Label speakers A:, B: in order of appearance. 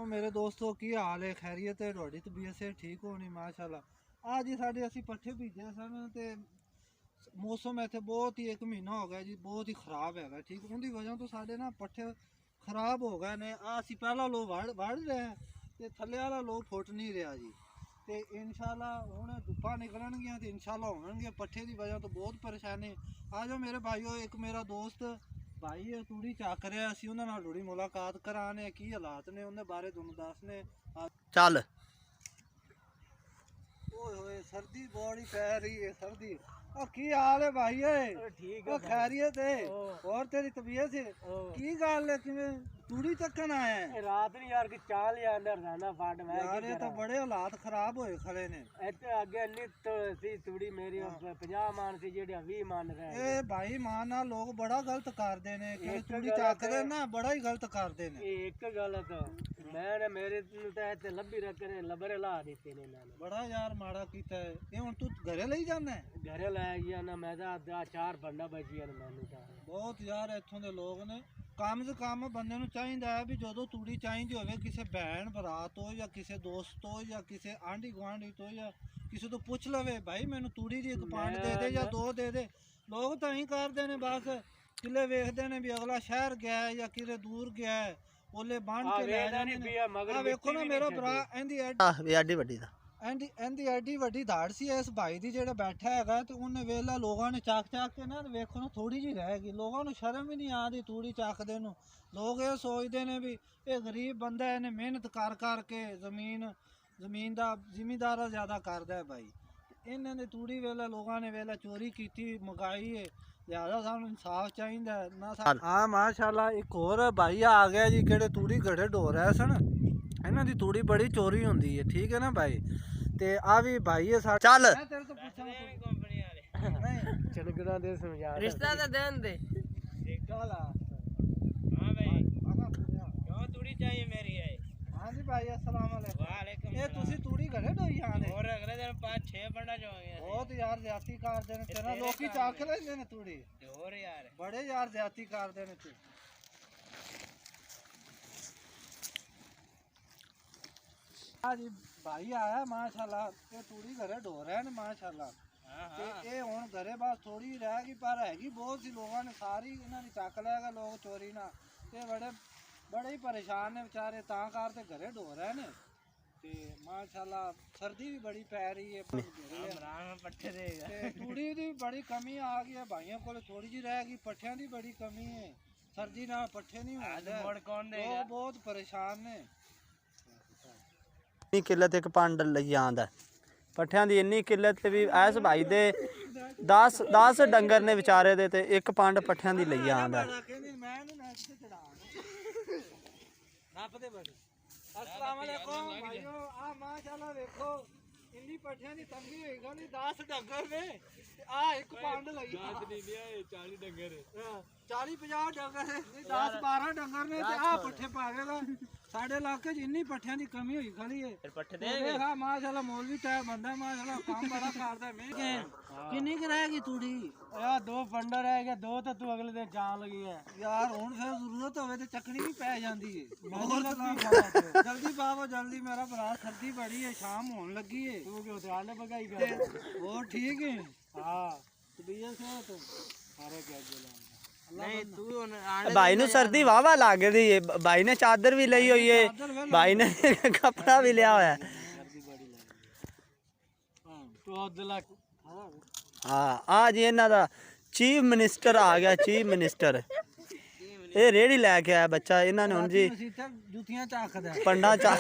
A: ਉਹ ਮੇਰੇ ਦੋਸਤੋ ਕੀ ਹਾਲ ਹੈ? ਖੈਰੀਅਤ ਹੈ? ਤੁਹਾਡੀ ਤਬੀਅਤ ਸੇ ਠੀਕ ਹੋਣੀ? ਮਾਸ਼ਾਅੱਲਾ। ਅੱਜ ਹੀ ਸਾਡੇ ਅਸੀਂ ਪੱਠੇ ਬੀਜੇ ਸਨ ਤੇ ਮੌਸਮ ਇੱਥੇ ਬਹੁਤ ਹੀ 1 ਮਹੀਨਾ ਹੋ ਗਿਆ ਜੀ, ਬਹੁਤ ਹੀ ਖਰਾਬ ਹੈਗਾ। ਠੀਕ, ਉਹਦੀ ਵਜ੍ਹਾ ਤੋਂ ਸਾਡੇ ਨਾ ਪੱਠੇ ਖਰਾਬ ਹੋ ਗਏ ਨੇ। ਆ ਅਸੀਂ ਪਹਿਲਾ ਲੋ ਵੜ ਰਿਹਾ ਤੇ ਥੱਲੇ ਵਾਲਾ ਲੋ ਫੁੱਟ ਨਹੀਂ ਰਿਹਾ ਜੀ। ਤੇ ਇਨਸ਼ਾਅੱਲਾ ਹੁਣ ਧੁੱਪਾਂ ਨਿਕਲਣਗੀਆਂ ਤੇ ਇਨਸ਼ਾਅੱਲਾ ਹੋਣਗੇ। ਪੱਠੇ ਦੀ ਵਜ੍ਹਾ ਤੋਂ ਬਹੁਤ ਪਰੇਸ਼ਾਨੀ। ਆ ਜਾਓ ਮੇਰੇ ਭਾਈਓ, ਇੱਕ ਮੇਰਾ ਦੋਸਤ ਭਾਈ ਇਹ ਤੂੜੀ ਚੱਕ ਰਿਹਾ, ਅਸੀਂ ਉਹਨਾਂ ਨਾਲ ਥੋੜੀ ਮੁਲਾਕਾਤ ਕਰਾਣੇ ਕੀ ਹਾਲਾਤ ਨੇ ਉਹਦੇ ਬਾਰੇ ਤੁਹਾਨੂੰ ਦੱਸਨੇ।
B: ਚੱਲ
A: ਓਏ ਹੋਏ ਸਰਦੀ ਬੜੀ ਪੈ ਰਹੀ ਹੈ, ਸਰਦੀ। ਉਹ ਕੀ ਹਾਲ ਹੈ ਭਾਈ?
C: ठीक
A: ਉਹ ਖੈਰੀਅਤ ਹੈ? ਹੋਰ ਤੇਰੀ ਤਬੀਅਤ ਹੈ? ਕੀ ਗੱਲ ਹੈ, ਕਿਵੇਂ ਤੂੜੀ ਚੱਕਣ ਆਇਆ ਹੈ?
C: रात नहीं यार कि चाल या अंदर रहना फाट में
A: यार ये तो बड़े हालात खराब होए खड़े ने।
C: इतने आगे नहीं तो सी तुड़ी मेरी 50 मान सी जेडी 20 मान रहे
A: ए भाई माना लोग बड़ा गलत करते ने कि तूड़ी चकदे ना, बड़ा ही गलत करते ने।
C: एक गलत मैंने मेरे ते लब्बी रख के लबरे ला देते ने मैंने
A: बड़ा यार माड़ा कीता है। ये हुन तू घरे ले जाना है?
C: घरे ला गया ना मैं तो 4 बंडा बची ने मैंने तो
A: बहुत यार इत्थों दे लोग ने। कम से कम बंदे नूं चाहीदा है भी जदों तूड़ी चाहिदी होवे किसी भैन भरा तो या किसी दोस्त तो या किसी आंढी गुआंढी तो या किसी तो पुछ लवे भाई मैनू तूड़ी दी 1 पांड दे दे या 2 दे दे। लोग तो ही करते ने, बस किले वेखते ने भी अगला शहर गया है या किले दूर गया है, ओले बांध के ले जाने ने। वेखो ना मेरा भरा एंदी
B: ਐਡੀ ਵੱਡੀ ਦਾ
A: एंदी एडी वड्डी धाड़ सी इस भाई दी जेड़ा बैठा हैगा ते उन्हें वेला लोगों ने चाक के ना वेखो ना थोड़ी जी रह गई। लोगों को शर्म ही नहीं आती तूड़ी चाकदे नूं। लोग ये सोचते ने भी ये गरीब बंदा है, इन्हें मेहनत कर के जमीन दा जिमीदार ज्यादा करदा है भाई। इन्हां ने तूड़ी वेला लोगों ने वेला चोरी की मंगाई है, लिहाजा सानू इंसाफ चाहिए ना। हाँ माशाल्लाह, एक होर भाई आ गया जी केड़े तूड़ी गड़े ढो रहे सन। इन्हां दी तूड़ी बड़ी चोरी होंदी है, ठीक है ना भाई। ते आ भी भाई है साडा।
B: ਚੱਲ
A: मैं तेरे तो पूछा कंपनी वाले नहीं
C: चलगना दे समझा
D: रिश्ता तो देन दे।
A: गाला।
D: हाँ भाई,
A: आगा सुनिया।
D: क्यों तूड़ी चाहिए मेरी है?
A: हाँ जी भाई अस्सलाम वालेकुम।
D: वालेकुम
A: ये तुसी तूड़ी घरे ढोई आने?
D: और अगले दिन 5-6 बंडा जो होंगे
A: बहुत यार ज्यादती कर देने तेरा, लोकी चाक लेंदे ने तूड़ी।
D: और यार
A: बड़े यार ज्यादती कर देने तू। हाँ जी भाई आया माशाल्लाह, ये तूड़ी घरे ढो रहे हैं माशाल्लाह। ते ये हुण घरे बस थोड़ी रह गई पर हैगी बहुत सी। लोगों ने सारी इन्होंने चक लैगा लोग चोरी ना। ते बड़े ही परेशान ने बेचारे, तां करते घरे ढो रहे ने। ते माशाल्लाह सर्दी भी बड़ी पै रही है,
D: पट्ठे देगा
A: ते तूड़ी दी बड़ी कमी आ गई है भाइयों को, थोड़ी जी रह गई। पट्ठियां दी बड़ी कमी है, सर्दी नाल पट्ठे नहीं होंदे।
D: मोड़ कौन देगा?
A: लोग बहुत परेशान ने।
B: ਇੰਨੀ ਕਿੱਲਤ ਇੱਕ ਪੰਡ ਲਈ ਆਂਦਾ ਪੱਠਿਆਂ ਦੀ। ਇੰਨੀ ਕਿੱਲਤ ਵੀ ਐਸ ਭਾਈ ਦੇ 10 ਡੰਗਰ ਨੇ ਵਿਚਾਰੇ ਦੇ ਤੇ 1 ਪੰਡ ਪੱਠਿਆਂ ਦੀ ਲਈ ਆਂਦਾ।
A: अस्सलाम वालेकुम भाइयों। आ माशाल्लाह देखो इन्नी पट्ठियां दी तंगी होई गई 10 डंगर ने ते आ 1 पंड लगी।
D: 40 डंगर
A: 40-50 डंगर ने, 10-12 डंगर ने ते आ पट्ठे पावेगा। साडे इलाके च इन्नी पट्ठियां दी कमी होई खड़ी है।
D: फिर पट्ठे
A: देंगे हां माशाल्लाह, मौलवी टाइप बंदा माशाल्लाह, काम बड़ा करदा है। मैं किन्नी की रहेगी तूड़ी?
C: यार 2 बंडा रह गया, 2 तो तू अगले दिन जान लगी है
A: यार हुण फिर जरूरत होवे ते चकनी भी पै जांदी है। जल्दी पावो जल्दी मेरा भरा, सर्दी बड़ी है, शाम होने लगी है।
C: तू क्यों ध्यान ने भगाई कर
A: और ठीक है
C: हां
A: तबीयत से तो
C: सारे क्या बोला
D: नहीं तू
B: ਭਾਈ ਨੂੰ ਸਰਦੀ ਵਾਵਾ ਲੱਗਦੀ ਏ। ਭਾਈ ਨੇ ਚਾਦਰ ਵੀ ਲਈ ਹੋਈ ਏ, ਭਾਈ ਨੇ ਕੱਪੜਾ ਵੀ ਲਿਆ ਹੋਇਆ।
C: तू दिला
B: ਹਾਂ ਆ ਜੀ ਇਹਨਾਂ ਦਾ ਚੀਫ ਮਿਨਿਸਟਰ ਆ ਗਿਆ, ਚੀਫ ਮਿਨਿਸਟਰ। ਇਹ ਰੇੜੀ ਲੈ ਕੇ ਆਇਆ ਬੱਚਾ। ਇਹਨਾਂ ਨੇ ਹੁਣ ਜੀ
A: ਜੁੱਤੀਆਂ ਚੱਕਦਾ
B: ਪੰਡਾ ਚਾ